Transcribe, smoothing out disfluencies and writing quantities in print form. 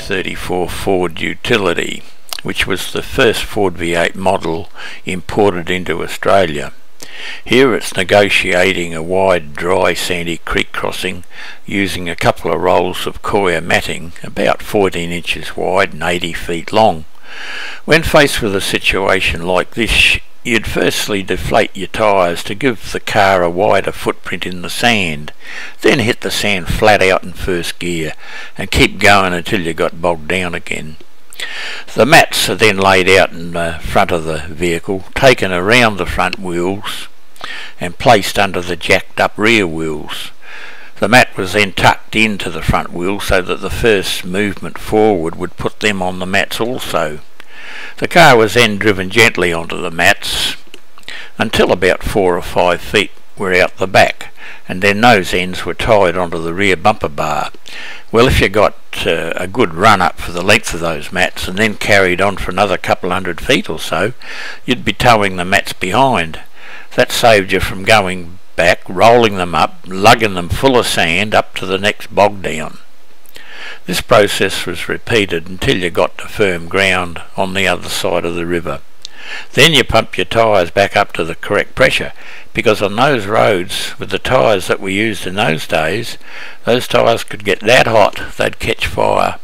1934 Ford Utility, which was the first Ford V8 model imported into Australia. Here it's negotiating a wide dry sandy creek crossing using a couple of rolls of coir matting about 14 inches wide and 80 feet long. When faced with a situation like this, you'd firstly deflate your tyres to give the car a wider footprint in the sand, then hit the sand flat out in first gear and keep going until you got bogged down again. The mats are then laid out in the front of the vehicle, taken around the front wheels and placed under the jacked up rear wheels. The mat was then tucked into the front wheels so that the first movement forward would put them on the mats also. The car was then driven gently onto the mats until about 4 or 5 feet were out the back, and then those ends were tied onto the rear bumper bar. Well, if you got a good run up for the length of those mats and then carried on for another couple hundred feet or so, you'd be towing the mats behind. That saved you from going back, rolling them up, lugging them full of sand up to the next bog down. This process was repeated until you got to firm ground on the other side of the river. Then you pump your tyres back up to the correct pressure, because on those roads with the tyres that were used in those days, those tyres could get that hot they'd catch fire.